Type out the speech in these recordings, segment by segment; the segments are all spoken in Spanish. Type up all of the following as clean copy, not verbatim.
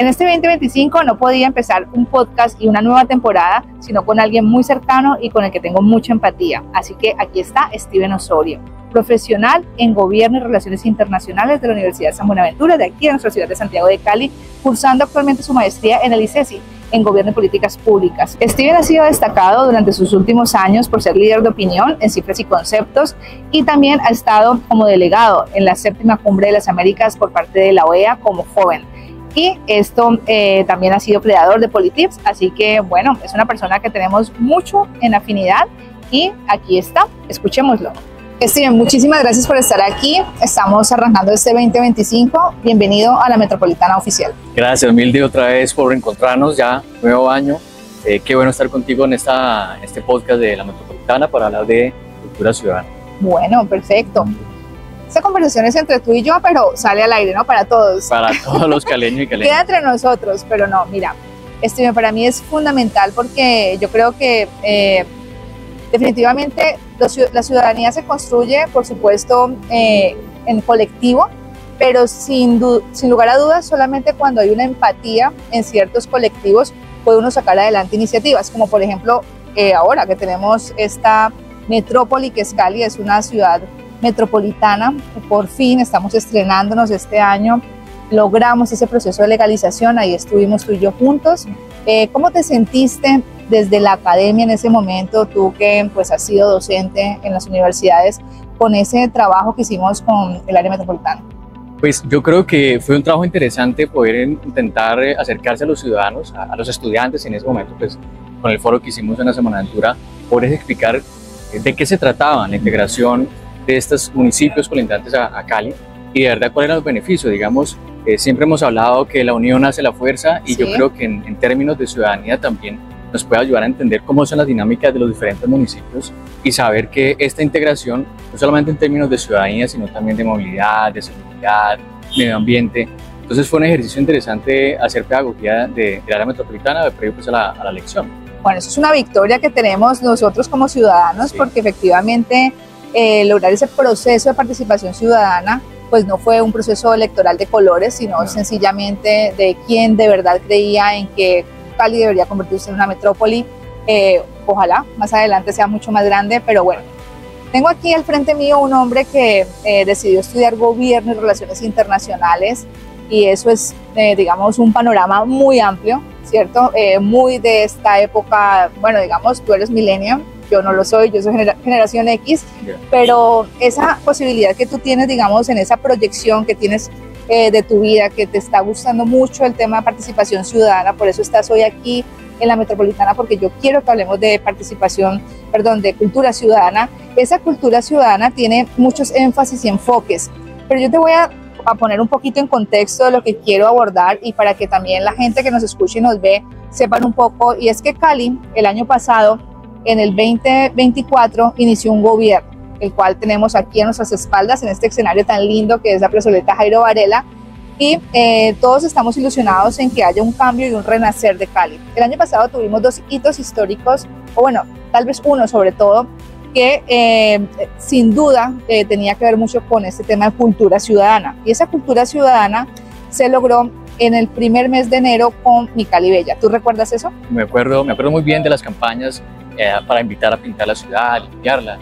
En este 2025 no podía empezar un podcast y una nueva temporada, sino con alguien muy cercano y con el que tengo mucha empatía. Así que aquí está Steven Osorio, profesional en Gobierno y Relaciones Internacionales de la Universidad de San Buenaventura, de aquí en nuestra ciudad de Santiago de Cali, cursando actualmente su maestría en el ICESI, en Gobierno y Políticas Públicas. Steven ha sido destacado durante sus últimos años por ser líder de opinión en cifras y conceptos, y también ha estado como delegado en la 7ª Cumbre de las Américas por parte de la OEA como joven. Y esto también ha sido creador de Politips, así que bueno, es una persona que tenemos mucho en afinidad y aquí está, escuchémoslo. Steven, muchísimas gracias por estar aquí. Estamos arrancando este 2025. Bienvenido a la Metropolitana Oficial. Gracias, Mildy, otra vez por encontrarnos, ya nuevo año. Qué bueno estar contigo en este podcast de la Metropolitana para hablar de cultura ciudadana. Bueno, perfecto. Esta conversación es entre tú y yo, pero sale al aire, ¿no? Para todos. Para todos los caleños y caleñas. Queda entre nosotros, pero no, mira, para mí es fundamental porque yo creo que definitivamente la ciudadanía se construye, por supuesto, en colectivo, pero sin lugar a dudas, solamente cuando hay una empatía en ciertos colectivos puede uno sacar adelante iniciativas, como por ejemplo ahora que tenemos esta metrópoli que es Cali, es una ciudad metropolitana. Por fin estamos estrenándonos este año, logramos ese proceso de legalización, ahí estuvimos tú y yo juntos. ¿Cómo te sentiste desde la academia en ese momento, tú que pues has sido docente en las universidades, con ese trabajo que hicimos con el área metropolitana? Pues yo creo que fue un trabajo interesante poder intentar acercarse a los ciudadanos, a los estudiantes en ese momento, pues con el foro que hicimos en la Semana de Aventura, poder explicar de qué se trataba la integración de estos municipios colindantes a Cali y de verdad cuáles eran los beneficios. Digamos, siempre hemos hablado que la unión hace la fuerza y yo creo que en términos de ciudadanía también nos puede ayudar a entender cómo son las dinámicas de los diferentes municipios y saber que esta integración, no solamente en términos de ciudadanía, sino también de movilidad, de seguridad, medio ambiente. Entonces fue un ejercicio interesante hacer pedagogía de la área metropolitana, de previo pues a la lección. Bueno, eso es una victoria que tenemos nosotros como ciudadanos, porque efectivamente lograr ese proceso de participación ciudadana pues no fue un proceso electoral de colores, sino sencillamente de quien de verdad creía en que Cali debería convertirse en una metrópoli. Ojalá más adelante sea mucho más grande, pero bueno. Tengo aquí al frente mío un hombre que decidió estudiar Gobierno y Relaciones Internacionales, y eso es, digamos, un panorama muy amplio, ¿cierto? Muy de esta época. Bueno, digamos, tú eres millennial, yo no lo soy, yo soy generación X, pero esa posibilidad que tú tienes, digamos, en esa proyección que tienes de tu vida, que te está gustando mucho el tema de participación ciudadana, por eso estás hoy aquí en la Metropolitana, porque yo quiero que hablemos de de cultura ciudadana. Esa cultura ciudadana tiene muchos énfasis y enfoques, pero yo te voy a poner un poquito en contexto de lo que quiero abordar y para que también la gente que nos escuche y nos ve sepan un poco. Y es que Cali, el año pasado, en el 2024, inició un gobierno, el cual tenemos aquí a nuestras espaldas en este escenario tan lindo que es la plazoleta Jairo Varela, y todos estamos ilusionados en que haya un cambio y un renacer de Cali. El año pasado tuvimos 2 hitos históricos, o bueno, tal vez uno sobre todo, que sin duda tenía que ver mucho con este tema de cultura ciudadana, y esa cultura ciudadana se logró en el primer mes de enero con Mi Cali Bella. ¿Tú recuerdas eso? Me acuerdo muy bien de las campañas para invitar a pintar la ciudad, a limpiarla,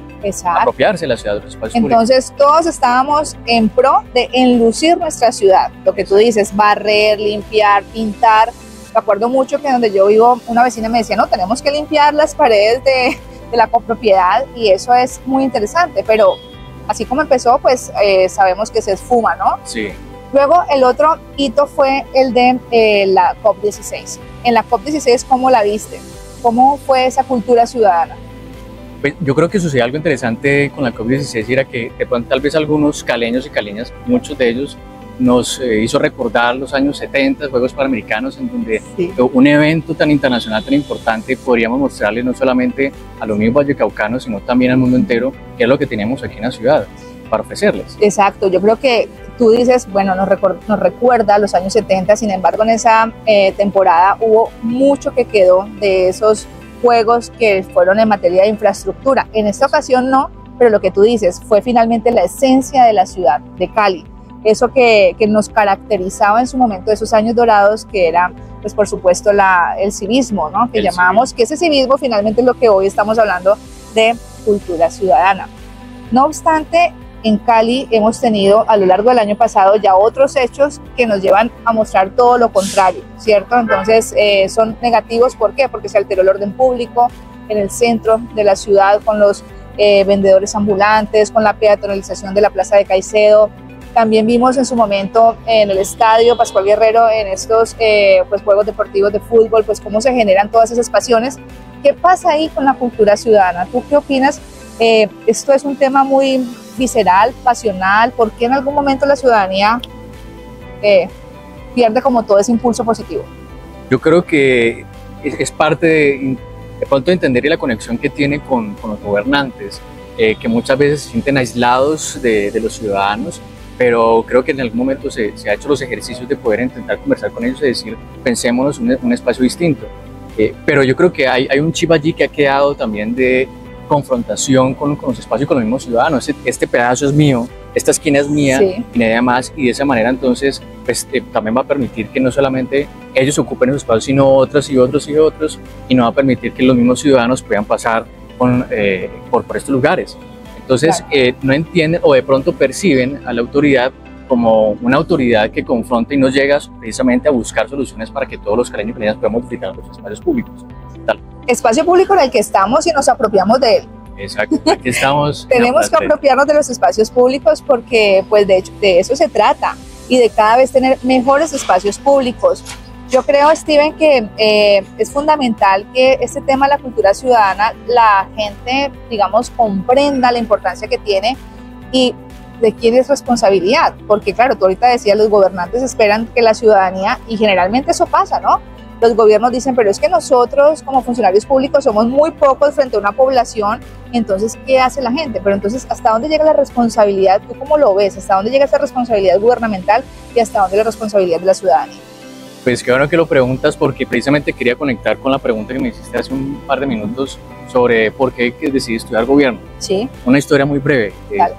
apropiarse de la ciudad de los espacios públicos. Entonces todos estábamos en pro de enlucir nuestra ciudad, lo que tú dices, barrer, limpiar, pintar. Me acuerdo mucho que donde yo vivo, una vecina me decía, no, tenemos que limpiar las paredes de la copropiedad, y eso es muy interesante, pero así como empezó, pues sabemos que se esfuma, ¿no? Sí. Luego el otro hito fue el de la COP16. En la COP16, ¿cómo la viste? ¿Cómo fue esa cultura ciudadana? Pues yo creo que sucedió algo interesante con la COP16, era que de pronto tal vez algunos caleños y caleñas, muchos de ellos, nos hizo recordar los años 70, Juegos Panamericanos, en donde un evento tan internacional, tan importante, podríamos mostrarle no solamente a los mismos vallecaucanos, sino también al mundo entero, qué es lo que teníamos aquí en la ciudad para ofrecerles. Exacto, yo creo que tú dices, bueno, nos recuerda a los años 70, sin embargo en esa temporada hubo mucho que quedó de esos juegos que fueron en materia de infraestructura. En esta ocasión no, pero lo que tú dices fue finalmente la esencia de la ciudad de Cali. eso que nos caracterizaba en su momento, esos años dorados, que era, pues por supuesto, el civismo, ¿no? Que llamábamos, que ese civismo finalmente es lo que hoy estamos hablando de cultura ciudadana. No obstante, en Cali hemos tenido a lo largo del año pasado ya otros hechos que nos llevan a mostrar todo lo contrario, ¿cierto? Entonces son negativos, ¿por qué? Porque se alteró el orden público en el centro de la ciudad con los vendedores ambulantes, con la peatonalización de la Plaza de Caicedo. También vimos en su momento en el estadio Pascual Guerrero, en estos pues, juegos deportivos de fútbol, pues cómo se generan todas esas pasiones. ¿Qué pasa ahí con la cultura ciudadana? ¿Tú qué opinas? Esto es un tema muy visceral, pasional. ¿Por qué en algún momento la ciudadanía pierde como todo ese impulso positivo? Yo creo que es parte de pronto entender la conexión que tiene con los gobernantes, que muchas veces se sienten aislados de los ciudadanos, pero creo que en algún momento se ha hecho los ejercicios de poder intentar conversar con ellos y decir, pensémonos un espacio distinto. Pero yo creo que hay un chip allí que ha quedado también de confrontación con los espacios y con los mismos ciudadanos. Este pedazo es mío, esta esquina es mía, sí, y nadie más, y de esa manera entonces pues, también va a permitir que no solamente ellos ocupen esos espacios, sino otros y otros y otros, y no va a permitir que los mismos ciudadanos puedan pasar por estos lugares. Entonces claro, no entienden o de pronto perciben a la autoridad como una autoridad que confronta y no llega precisamente a buscar soluciones para que todos los caleños y caleñas podamos disfrutar de los espacios públicos. Tal. Espacio público en el que estamos y nos apropiamos de él. Exacto, aquí estamos. Tenemos que apropiarnos de los espacios públicos porque pues de hecho de eso se trata y de cada vez tener mejores espacios públicos. Yo creo, Steven, que es fundamental que este tema de la cultura ciudadana, la gente, digamos, comprenda la importancia que tiene y de quién es responsabilidad, porque claro, tú ahorita decías, los gobernantes esperan que la ciudadanía, y generalmente eso pasa, ¿no? Los gobiernos dicen, pero es que nosotros como funcionarios públicos somos muy pocos frente a una población, entonces, ¿qué hace la gente? Pero entonces, ¿hasta dónde llega la responsabilidad? ¿Tú cómo lo ves? ¿Hasta dónde llega esa responsabilidad gubernamental y hasta dónde la responsabilidad de la ciudadanía? Pues qué bueno que lo preguntas, porque precisamente quería conectar con la pregunta que me hiciste hace un par de minutos sobre por qué decidí estudiar gobierno. Sí. Una historia muy breve.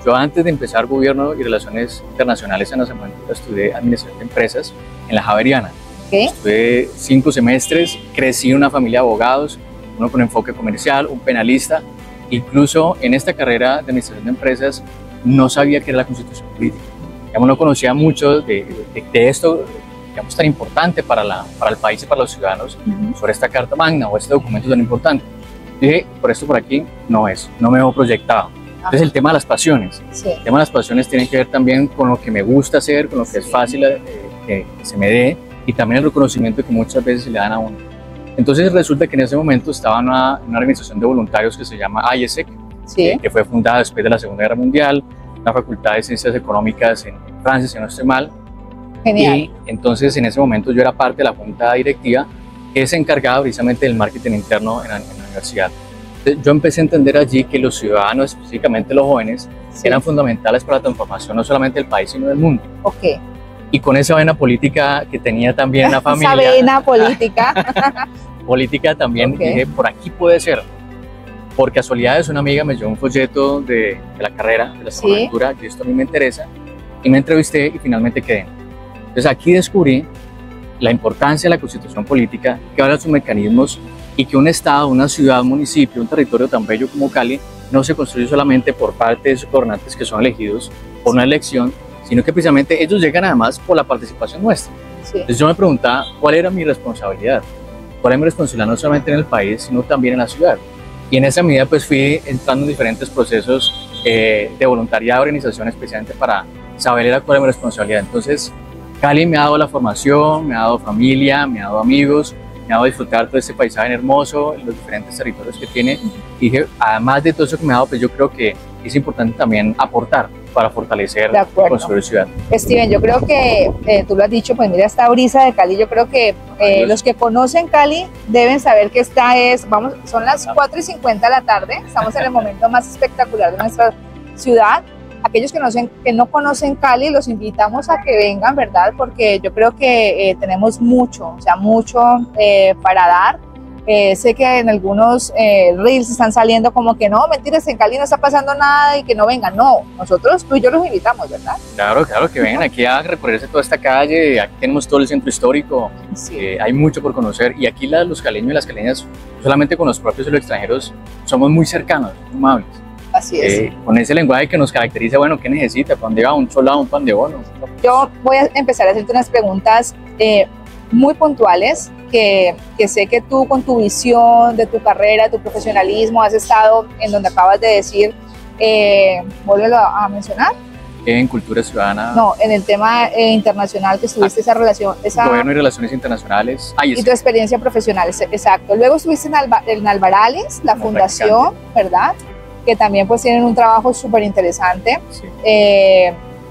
Yo antes de empezar gobierno y relaciones internacionales en la Semanatura estudié administración de empresas en la Javeriana. Okay. Estuve 5 semestres, crecí en una familia de abogados, uno con enfoque comercial, un penalista. Incluso en esta carrera de administración de empresas no sabía qué era la constitución política. Digamos, no conocía mucho de esto, digamos, tan importante para el país y para los ciudadanos, sobre esta Carta Magna o este documento tan importante. Dije, por esto por aquí no me veo proyectado. Entonces el tema de las pasiones, sí, el tema de las pasiones tiene que ver también con lo que me gusta hacer, con lo que es fácil que se me dé, y también el reconocimiento que muchas veces se le dan a uno. Entonces resulta que en ese momento estaba en una organización de voluntarios que se llama IESEC, sí, que fue fundada después de la Segunda Guerra Mundial, una facultad de Ciencias Económicas en Francia, si no estoy mal. Genial. Y entonces en ese momento yo era parte de la junta directiva que se encargaba precisamente del marketing interno en la universidad. Entonces, yo empecé a entender allí que los ciudadanos, específicamente los jóvenes, sí, eran fundamentales para la transformación no solamente del país, sino del mundo. Okay. Y con esa vena política que tenía también la familia. Esa vena política. Política también, okay, dije, por aquí puede ser. Por casualidades, una amiga me llevó un folleto de la carrera, de la Semanatura, que esto a mí me interesa, y me entrevisté y finalmente quedé. Entonces aquí descubrí la importancia de la constitución política, que habla de sus mecanismos y que un estado, una ciudad, un municipio, un territorio tan bello como Cali no se construye solamente por parte de sus gobernantes que son elegidos por una elección, sino que precisamente ellos llegan además por la participación nuestra. Sí. Entonces yo me preguntaba cuál era mi responsabilidad. ¿Cuál era mi responsabilidad no solamente en el país, sino también en la ciudad? Y en esa medida pues fui entrando en diferentes procesos de voluntariado, organización, especialmente para saber cuál era mi responsabilidad. Entonces Cali me ha dado la formación, me ha dado familia, me ha dado amigos, me ha dado disfrutar todo este paisaje hermoso, los diferentes territorios que tiene. Y dije, además de todo eso que me ha dado, pues yo creo que es importante también aportar para fortalecer la construir ciudad. Steven, yo creo que tú lo has dicho, pues mira esta brisa de Cali, yo creo que los que conocen Cali deben saber que son las 4:50 de la tarde, estamos en el momento más espectacular de nuestra ciudad. Aquellos que no conocen Cali, los invitamos a que vengan, ¿verdad? Porque yo creo que tenemos mucho, o sea, mucho para dar. Sé que en algunos reels están saliendo como que no, mentiras, en Cali no está pasando nada y que no vengan. No, nosotros, tú y yo los invitamos, ¿verdad? Claro, claro, que vengan aquí a recorrerse toda esta calle. Aquí tenemos todo el centro histórico. Sí. Hay mucho por conocer. Y aquí los caleños y las caleñas, solamente con los propios y los extranjeros, somos muy cercanos, muy amables. Así es. Con ese lenguaje que nos caracteriza, bueno, ¿qué necesita? ¿Para dónde va? ¿Un cholado, un pan de bono? Yo voy a empezar a hacerte unas preguntas muy puntuales que sé que tú con tu visión de tu carrera, tu profesionalismo, has estado en donde acabas de decir, vuélvelo a mencionar. En Cultura Ciudadana. No, en el tema internacional que estuviste esa relación. Gobierno y Relaciones Internacionales. Y tu experiencia profesional, exacto. Luego estuviste en Alvarales, la fundación, ¿verdad? Que también pues tienen un trabajo súper interesante. Sí.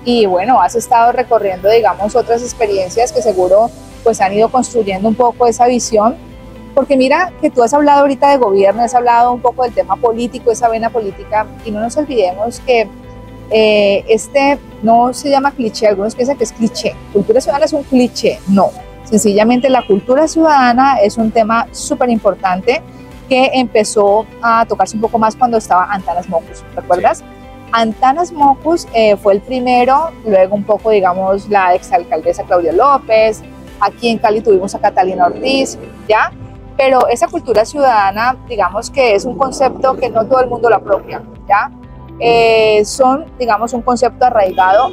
Y bueno, has estado recorriendo, digamos, otras experiencias que seguro pues han ido construyendo un poco esa visión, porque mira que tú has hablado ahorita de gobierno, has hablado un poco del tema político, esa vena política, y no nos olvidemos que este no se llama cliché, algunos piensan que es cliché, cultura ciudadana es un cliché, no, sencillamente la cultura ciudadana es un tema súper importante que empezó a tocarse un poco más cuando estaba Antanas Mockus, ¿recuerdas? Sí. Antanas Mockus fue el primero, luego un poco, digamos, la exalcaldesa Claudia López, aquí en Cali tuvimos a Catalina Ortiz, ¿ya? Pero esa cultura ciudadana, digamos que es un concepto que no todo el mundo lo apropia, ¿ya? Son, digamos, un concepto arraigado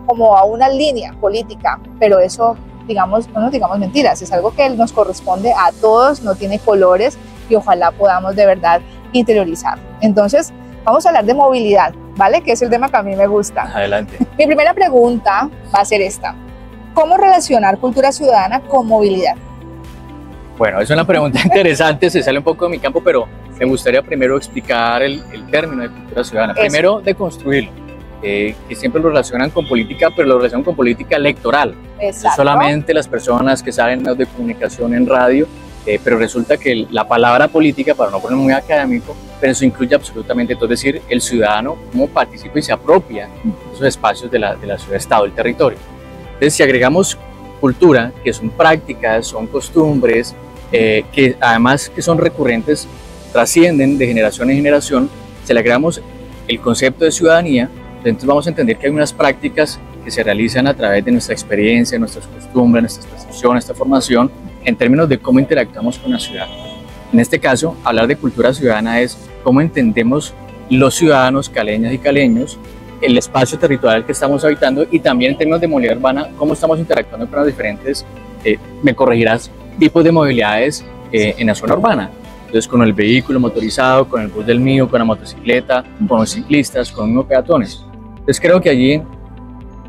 como a una línea política, pero eso, digamos, no nos digamos mentiras, es algo que nos corresponde a todos, no tiene colores y ojalá podamos de verdad interiorizar. Entonces, vamos a hablar de movilidad, ¿vale? Que es el tema que a mí me gusta. Adelante. Mi primera pregunta va a ser esta. ¿Cómo relacionar cultura ciudadana con movilidad? Bueno, es una pregunta interesante, se sale un poco de mi campo, pero me gustaría primero explicar el término de cultura ciudadana. Eso. Primero, de construirlo, que siempre lo relacionan con política, pero lo relacionan con política electoral. Exacto. Solamente las personas que salen en medios de comunicación, en radio, pero resulta que la palabra política, para no poner muy académico, pero eso incluye absolutamente todo, es decir, el ciudadano cómo participa y se apropia de esos espacios de la ciudad-estado, del territorio. Entonces, si agregamos cultura, que son prácticas, son costumbres, que además que son recurrentes, trascienden de generación en generación, si le agregamos el concepto de ciudadanía, entonces vamos a entender que hay unas prácticas que se realizan a través de nuestra experiencia, nuestras costumbres, nuestras percepciones, nuestra formación, en términos de cómo interactuamos con la ciudad. En este caso, hablar de cultura ciudadana es cómo entendemos los ciudadanos caleñas y caleños el espacio territorial que estamos habitando y también en términos de movilidad urbana, cómo estamos interactuando con los diferentes, me corregirás, tipos de movilidades en la zona urbana. Entonces, con el vehículo motorizado, con el bus del mío, con la motocicleta, con los ciclistas, con los peatones. Entonces, creo que allí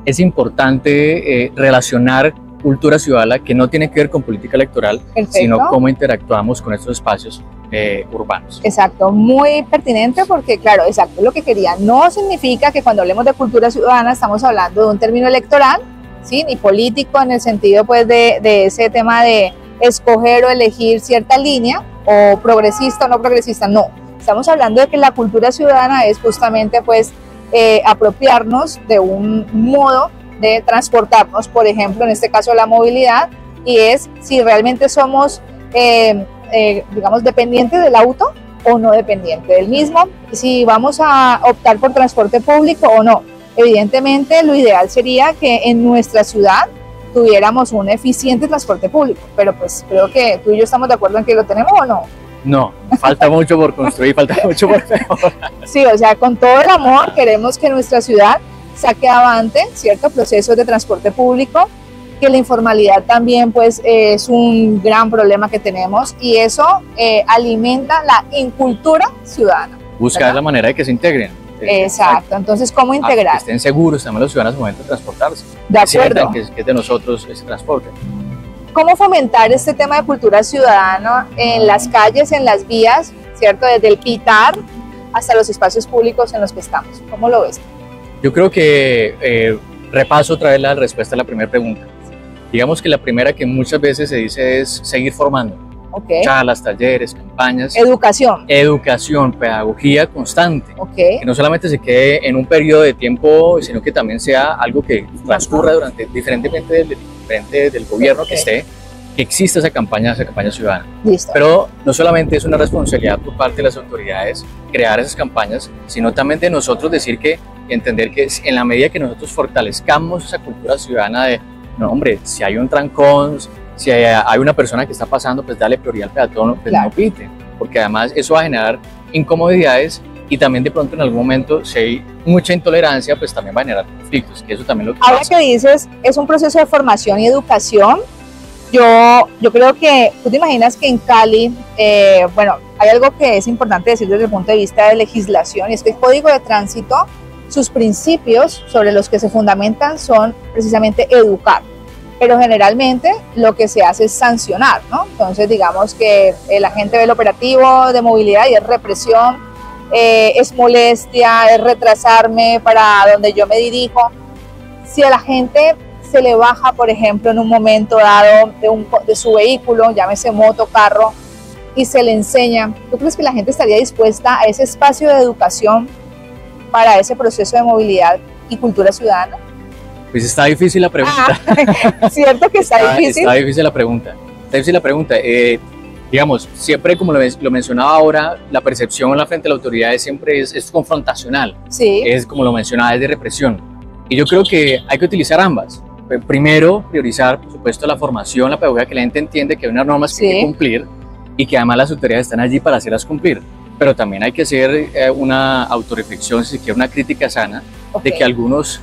es importante relacionar cultura ciudadana que no tiene que ver con política electoral, perfecto, sino cómo interactuamos con estos espacios urbanos. Exacto, muy pertinente porque, claro, exacto, lo que quería. No significa que cuando hablemos de cultura ciudadana estamos hablando de un término electoral, ¿sí? Ni político en el sentido pues de ese tema de escoger o elegir cierta línea, o progresista o no progresista, no. Estamos hablando de que la cultura ciudadana es justamente pues apropiarnos de un modo de transportarnos, por ejemplo, en este caso la movilidad, y es si realmente somos, digamos, dependientes del auto o no dependientes del mismo, si vamos a optar por transporte público o no. Evidentemente, lo ideal sería que en nuestra ciudad tuviéramos un eficiente transporte público, pero pues creo que tú y yo estamos de acuerdo en que lo tenemos o no. No, falta mucho por construir, falta mucho por mejorar. Sí, o sea, con todo el amor queremos que nuestra ciudad saque avante, ¿cierto? Procesos de transporte público, que la informalidad también pues es un gran problema que tenemos y eso alimenta la incultura ciudadana. Buscar, ¿verdad?, la manera de que se integren. Exacto, entonces ¿cómo integrar? Que estén seguros también los ciudadanos al momento de transportarse. De acuerdo. Que es de nosotros ese transporte. ¿Cómo fomentar este tema de cultura ciudadana en las calles, en las vías, ¿cierto? Desde el pitar hasta los espacios públicos en los que estamos. ¿Cómo lo ves? Yo creo que repaso otra vez la respuesta a la primera pregunta. Digamos que la primera que muchas veces se dice es seguir formando. Okay. Charlas, talleres, campañas. Educación. Educación, pedagogía constante. Okay. Que no solamente se quede en un periodo de tiempo, sino que también sea algo que transcurra durante, diferentemente del gobierno que esté, que exista esa campaña ciudadana. Listo. Pero no solamente es una responsabilidad por parte de las autoridades crear esas campañas, sino también de nosotros decir que, entender que en la medida que nosotros fortalezcamos esa cultura ciudadana de, no hombre, si hay un trancón, si hay una persona que está pasando, pues dale prioridad al peatón, pues Claro. no pite, porque además eso va a generar incomodidades y también de pronto en algún momento si hay mucha intolerancia, pues también va a generar conflictos, que eso también es lo que Ahora pasa. que dices, es un proceso de formación y educación. Yo creo que, tú te imaginas que en Cali, bueno, hay algo que es importante decir desde el punto de vista de legislación, y es que el Código de Tránsito, sus principios sobre los que se fundamentan son precisamente educar, pero generalmente lo que se hace es sancionar, ¿no? Entonces digamos que la gente ve el operativo de movilidad y es represión, es molestia, es retrasarme para donde yo me dirijo. Si a la gente se le baja, por ejemplo, en un momento dado de su vehículo, llámese moto, carro, y se le enseña, ¿tú crees que la gente estaría dispuesta a ese espacio de educación para ese proceso de movilidad y cultura ciudadana? Pues está difícil la pregunta. Cierto que está difícil. Está difícil la pregunta. Está difícil la pregunta. Digamos, siempre como lo mencionaba ahora, la percepción la frente a la autoridad siempre es confrontacional. Sí. Es como lo mencionaba, es de represión. Y yo creo que hay que utilizar ambas. Primero, priorizar, por supuesto, la formación, la pedagogía, que la gente entiende que hay unas normas que hay que cumplir y que además las autoridades están allí para hacerlas cumplir. Pero también hay que hacer una autorreflexión, si se quiere, una crítica sana, de que algunos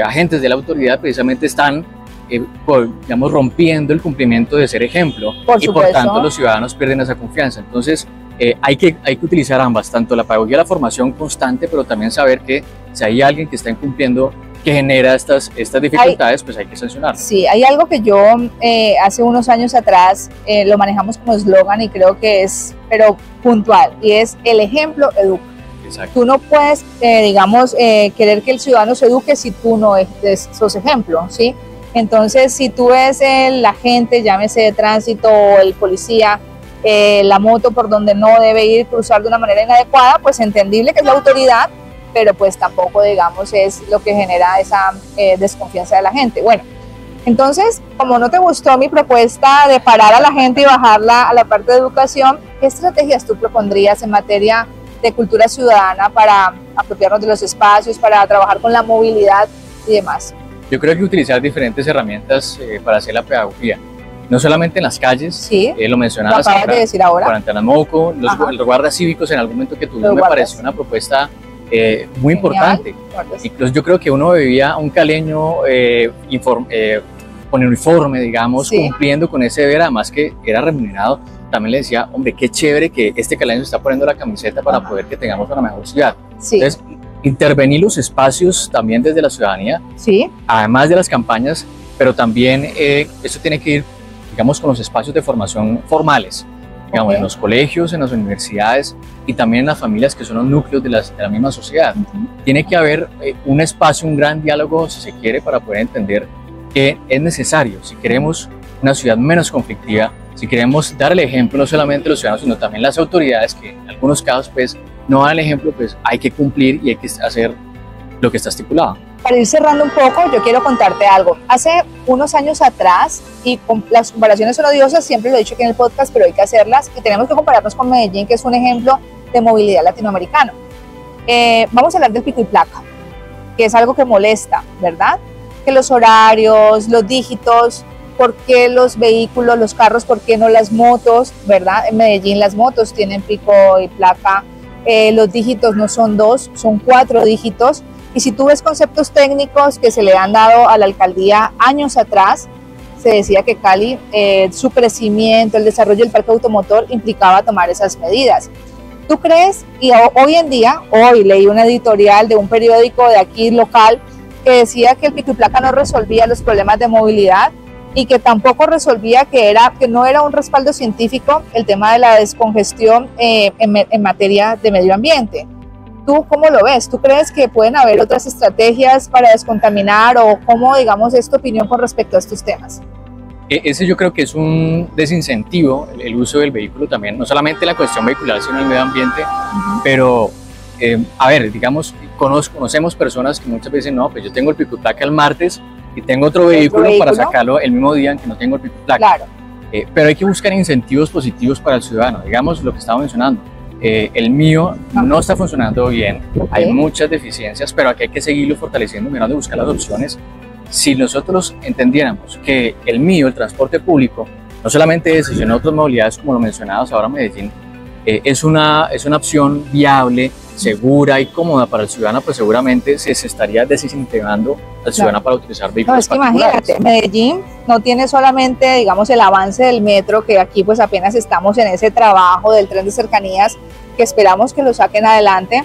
agentes de la autoridad precisamente están, digamos, rompiendo el cumplimiento de ser ejemplo y por tanto los ciudadanos pierden esa confianza. Entonces hay que utilizar ambas, tanto la pedagogía, la formación constante, pero también saber que si hay alguien que está incumpliendo, que genera estas dificultades, pues hay que sancionar. Sí, hay algo que yo hace unos años atrás lo manejamos como eslogan y creo que es, pero puntual, y es el ejemplo educa. Exacto. Tú no puedes, digamos, querer que el ciudadano se eduque si tú no sos ejemplo, ¿sí? Entonces, si tú ves el agente, llámese de tránsito o el policía, la moto por donde no debe ir, cruzar de una manera inadecuada, pues entendible que es la autoridad, pero pues tampoco, digamos, es lo que genera esa desconfianza de la gente. Bueno, entonces, como no te gustó mi propuesta de parar a la gente y bajarla a la parte de educación, ¿qué estrategias tú propondrías en materia de cultura ciudadana para apropiarnos de los espacios, para trabajar con la movilidad y demás? Yo creo que utilizar diferentes herramientas para hacer la pedagogía. No solamente en las calles, sí, lo mencionabas lo acabas de decir ahora. Cuarentena Moco, los guardas cívicos en algún momento que tuvimos, me pareció una propuesta muy importante. Incluso yo creo que uno veía a un caleño con uniforme, digamos, cumpliendo con ese deber, además que era remunerado. También le decía, hombre, qué chévere que este caleño está poniendo la camiseta para poder que tengamos una mejor ciudad. Entonces, intervenir los espacios también desde la ciudadanía, además de las campañas, pero también esto tiene que ir, digamos, con los espacios de formación formales, digamos, en los colegios, en las universidades y también en las familias que son los núcleos de la misma sociedad. Tiene que haber un espacio, un gran diálogo, si se quiere, para poder entender que es necesario, si queremos una ciudad menos conflictiva, si queremos dar el ejemplo no solamente a los ciudadanos, sino también a las autoridades, que en algunos casos pues no dan el ejemplo, pues hay que cumplir y hay que hacer lo que está estipulado. Para ir cerrando un poco, yo quiero contarte algo. Hace unos años atrás, y las comparaciones son odiosas, siempre lo he dicho aquí en el podcast, pero hay que hacerlas, y tenemos que compararnos con Medellín, que es un ejemplo de movilidad latinoamericano. Vamos a hablar del pico y placa, que es algo que molesta, ¿verdad? Que los horarios, los dígitos, ¿por qué los vehículos, los carros, por qué no las motos, ¿verdad? En Medellín las motos tienen pico y placa, los dígitos no son 2, son 4 dígitos. Y si tú ves conceptos técnicos que se le han dado a la alcaldía años atrás, se decía que Cali, su crecimiento, el desarrollo del parque automotor implicaba tomar esas medidas. ¿Tú crees? Y hoy en día, hoy leí una editorial de un periódico de aquí local que decía que el pico y placa no resolvía los problemas de movilidad y que tampoco resolvía que no era un respaldo científico el tema de la descongestión en materia de medio ambiente. ¿Tú cómo lo ves? ¿Tú crees que pueden haber otras estrategias para descontaminar o cómo, digamos, es tu opinión con respecto a estos temas? Ese yo creo que es un desincentivo, el uso del vehículo también, no solamente la cuestión vehicular, sino el medio ambiente, pero, a ver, digamos, conocemos personas que muchas veces no, pues yo tengo el pico y placa el martes y tengo otro vehículo para sacarlo el mismo día en que no tengo el pico y placa. Claro. pero hay que buscar incentivos positivos para el ciudadano. Digamos lo que estaba mencionando, el mío no está funcionando bien, hay muchas deficiencias, pero aquí hay que seguirlo fortaleciendo, mirando y buscar las opciones. Si nosotros entendiéramos que el mío, el transporte público, no solamente ese, sino otras movilidades como lo mencionabas ahora Medellín, es una opción viable, segura y cómoda para el ciudadano, pues seguramente se estaría desincentivando al ciudadano para utilizar vehículos particulares. Imagínate, Medellín no tiene solamente, digamos, el avance del metro, que aquí pues apenas estamos en ese trabajo del tren de cercanías, que esperamos que lo saquen adelante,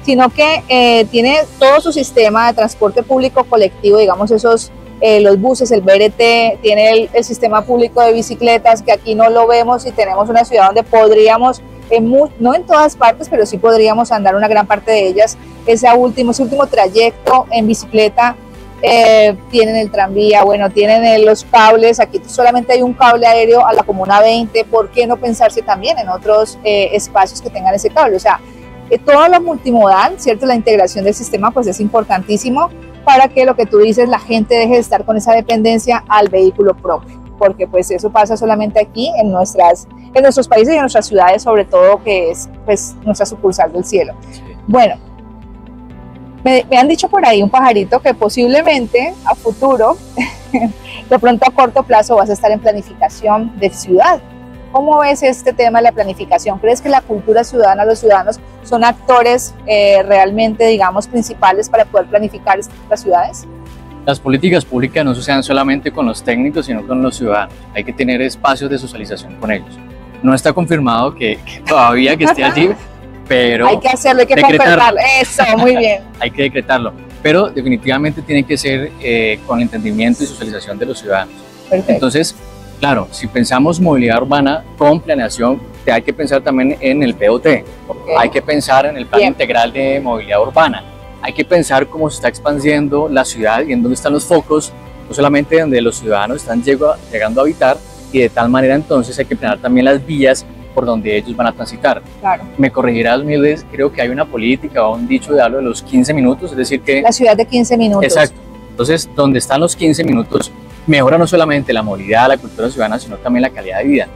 sino que tiene todo su sistema de transporte público colectivo, digamos los buses, el BRT, tiene el sistema público de bicicletas, que aquí no lo vemos y tenemos una ciudad donde podríamos, no en todas partes, pero sí podríamos andar una gran parte de ellas, ese último trayecto en bicicleta. Tienen el tranvía, bueno, tienen los cables, aquí solamente hay un cable aéreo a la Comuna 20, ¿por qué no pensarse también en otros espacios que tengan ese cable? O sea, todo lo multimodal, ¿cierto? La integración del sistema pues es importantísimo para que lo que tú dices, la gente deje de estar con esa dependencia al vehículo propio, porque pues eso pasa solamente aquí en nuestros países y en nuestras ciudades, sobre todo, que es pues nuestra sucursal del cielo. Bueno, me han dicho por ahí un pajarito que posiblemente a futuro, de pronto a corto plazo, vas a estar en planificación de ciudad. ¿Cómo ves este tema de la planificación? ¿Crees que la cultura ciudadana, los ciudadanos, son actores realmente, digamos, principales para poder planificar las ciudades? Las políticas públicas no se hacen solamente con los técnicos, sino con los ciudadanos. Hay que tener espacios de socialización con ellos. No está confirmado que todavía que esté allí, pero hay que hacerlo, hay que concretarlo. Eso, muy bien. Hay que decretarlo, pero definitivamente tiene que ser con entendimiento y socialización de los ciudadanos. Perfecto. Entonces, claro, si pensamos movilidad urbana con planeación, hay que pensar también en el POT, hay que pensar en el plan integral de movilidad urbana, hay que pensar cómo se está expandiendo la ciudad y en dónde están los focos, no solamente donde los ciudadanos están llegando a habitar, y de tal manera entonces hay que planear también las vías por donde ellos van a transitar. Claro. Me corregirás, Mildes, creo que hay una política o un dicho de hablo de los 15 minutos, es decir que... La ciudad de 15 minutos. Exacto. Entonces, donde están los 15 minutos, mejora no solamente la movilidad, la cultura ciudadana, sino también la calidad de vida.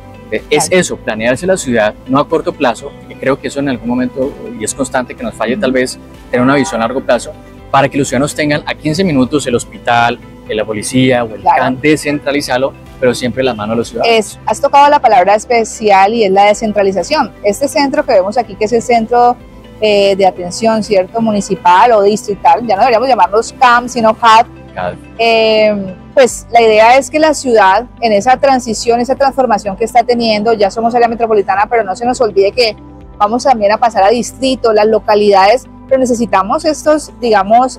Es eso, planearse la ciudad, no a corto plazo, que creo que eso en algún momento, y es constante que nos falle tal vez, tener una visión a largo plazo, para que los ciudadanos tengan a 15 minutos el hospital, la policía o el CAN, descentralizarlo, pero siempre en las manos de los ciudadanos. Has tocado la palabra especial y es la descentralización. Este centro que vemos aquí, que es el centro de atención, ¿cierto? Municipal o distrital, ya no deberíamos llamarlos CAM, sino CAD. Pues la idea es que la ciudad, en esa transición, esa transformación que está teniendo, ya somos área metropolitana, pero no se nos olvide que vamos también a pasar a distrito, las localidades, pero necesitamos estos, digamos,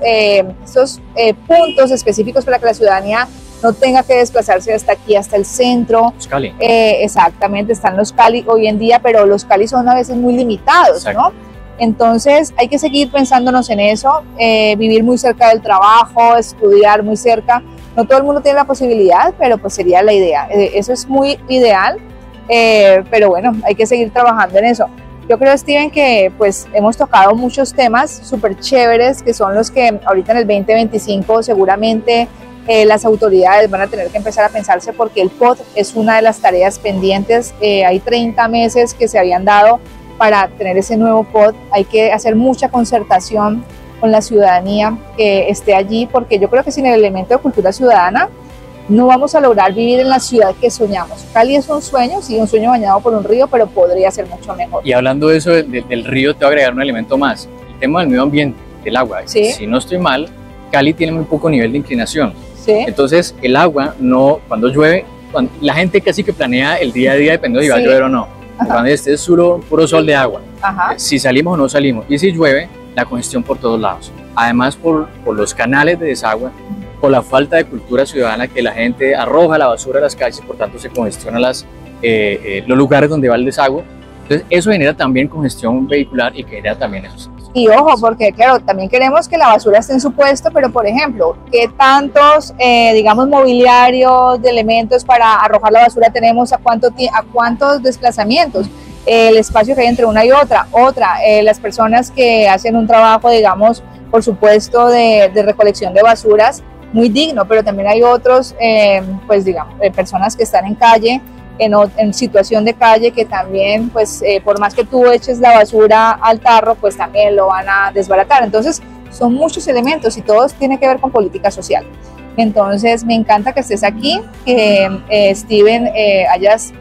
puntos específicos para que la ciudadanía no tenga que desplazarse hasta aquí, hasta el centro. Los Cali. Exactamente, están los Cali hoy en día, pero los Cali son a veces muy limitados, ¿no? Entonces hay que seguir pensándonos en eso, vivir muy cerca del trabajo, estudiar muy cerca. No todo el mundo tiene la posibilidad, pero pues sería la idea. Eso es muy ideal, pero bueno, hay que seguir trabajando en eso. Yo creo, Steven, que pues hemos tocado muchos temas súper chéveres, que son los que ahorita en el 2025 seguramente las autoridades van a tener que empezar a pensarse, porque el POT es una de las tareas pendientes. Hay 30 meses que se habían dado para tener ese nuevo POT. Hay que hacer mucha concertación con la ciudadanía que esté allí, porque yo creo que sin el elemento de cultura ciudadana no vamos a lograr vivir en la ciudad que soñamos. Cali es un sueño, sí, un sueño bañado por un río, pero podría ser mucho mejor. Y hablando de eso, del río, te voy a agregar un elemento más, el tema del medio ambiente, del agua. ¿Sí? Si no estoy mal, Cali tiene muy poco nivel de inclinación. ¿Sí? Entonces el agua, cuando llueve, la gente casi que planea el día a día dependiendo de si va a llover o no. Cuando esté es puro sol de agua, si salimos o no salimos, y si llueve, la congestión por todos lados. Además por los canales de desagüe, por la falta de cultura ciudadana, que la gente arroja la basura a las calles, por tanto se congestionan los lugares donde va el desagüe. Entonces eso genera también congestión vehicular y genera también esos. Y ojo, porque claro, también queremos que la basura esté en su puesto, pero por ejemplo, ¿qué tantos, digamos, mobiliarios de elementos para arrojar la basura tenemos? ¿A cuántos desplazamientos? El espacio que hay entre una y otra. Las personas que hacen un trabajo, digamos, por supuesto, de recolección de basuras, muy digno, pero también hay otros, pues digamos, personas que están en calle en situación de calle, que también, pues, por más que tú eches la basura al tarro, pues también lo van a desbaratar. Entonces, son muchos elementos y todos tienen que ver con política social. Entonces, me encanta que estés aquí, que Steven hayas,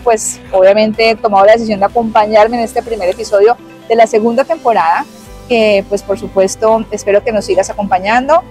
pues, obviamente tomado la decisión de acompañarme en este primer episodio de la segunda temporada, que, pues, por supuesto, espero que nos sigas acompañando,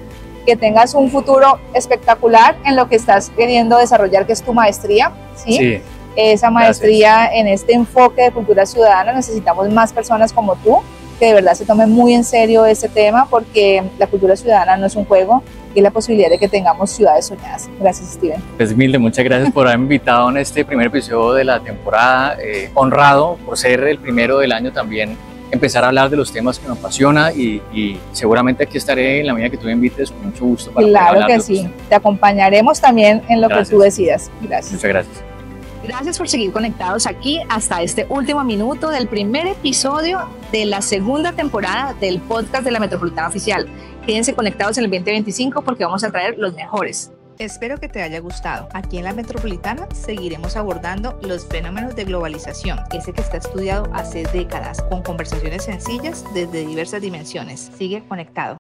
que tengas un futuro espectacular en lo que estás queriendo desarrollar, que es tu maestría, ¿sí? Sí. Esa maestría, gracias. En este enfoque de cultura ciudadana, necesitamos más personas como tú, que de verdad se tomen muy en serio este tema, porque la cultura ciudadana no es un juego, y la posibilidad de que tengamos ciudades soñadas. Gracias, Steven. Pues Milde, muchas gracias por haberme invitado en este primer episodio de la temporada, honrado por ser el primero del año también, empezar a hablar de los temas que me apasiona y seguramente aquí estaré en la medida que tú me invites con mucho gusto. Para claro que sí, te acompañaremos también en lo que tú decidas. Gracias. Muchas gracias. Gracias por seguir conectados aquí hasta este último minuto del primer episodio de la segunda temporada del podcast de la Metropolitana Oficial. Quédense conectados en el 2025 porque vamos a traer los mejores. Espero que te haya gustado. Aquí en la Metropolitana seguiremos abordando los fenómenos de globalización, ese que está estudiado hace décadas, con conversaciones sencillas desde diversas dimensiones. Sigue conectado.